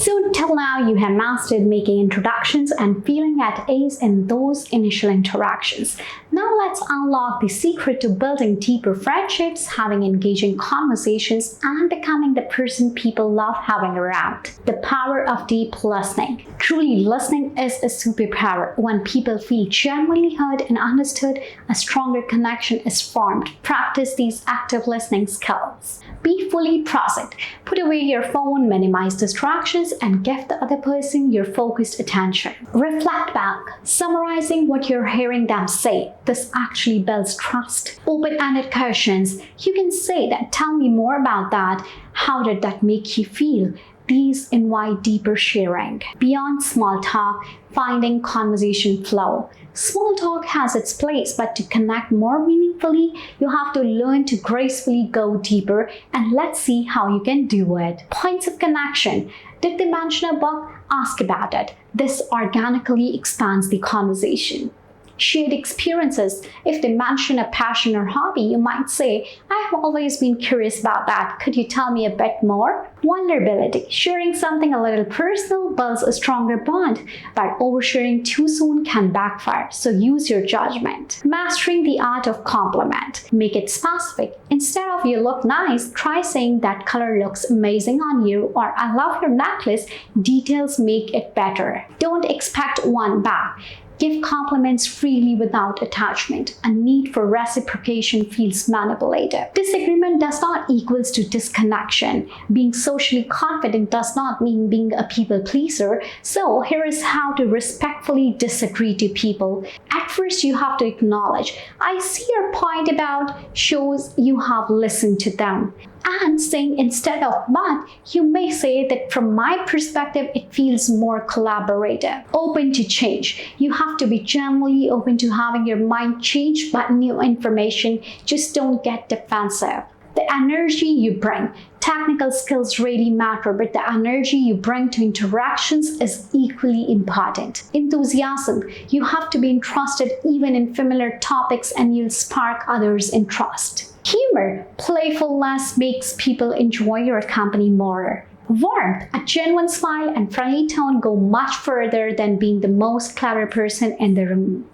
So till now, you have mastered making introductions and feeling at ease in those initial interactions. Now let's unlock the secret to building deeper friendships, having engaging conversations, and becoming the person people love having around. The power of deep listening. Truly, listening is a superpower. When people feel genuinely heard and understood, a stronger connection is formed. Practice these active listening skills. Be fully present. Put away your phone, minimize distractions, and give the other person your focused attention. Reflect back, summarizing what you're hearing them say. This actually builds trust. Open-ended questions. You can say that, tell me more about that. How did that make you feel? These invite deeper sharing. Beyond small talk, finding conversation flow. Small talk has its place, but to connect more meaningfully, you have to learn to gracefully go deeper, and let's see how you can do it. Points of connection. Did they mention a book? Ask about it. This organically expands the conversation. Shared experiences. If they mention a passion or hobby, you might say, I have always been curious about that. Could you tell me a bit more? Vulnerability. Sharing something a little personal builds a stronger bond, but oversharing too soon can backfire, so use your judgment. Mastering the art of compliment. Make it specific. Instead of you look nice, try saying that color looks amazing on you, or I love your necklace. Details make it better. Don't expect one back. Give compliments freely without attachment. A need for reciprocation feels manipulative. Disagreement does not equal to disconnection. Being socially confident does not mean being a people pleaser. So here is how to respectfully disagree to people. At first, you have to acknowledge, I see your point about shows you have listened to them. And saying instead of but, you may say that from my perspective, it feels more collaborative. Open to change. You have to be genuinely open to having your mind changed by new information. Just don't get defensive. The energy you bring. Technical skills really matter, but the energy you bring to interactions is equally important. Enthusiasm. You have to be interested even in familiar topics, and you'll spark others' interest. Humor. Playfulness makes people enjoy your company more. Warmth. A genuine smile and friendly tone go much further than being the most clever person in the room.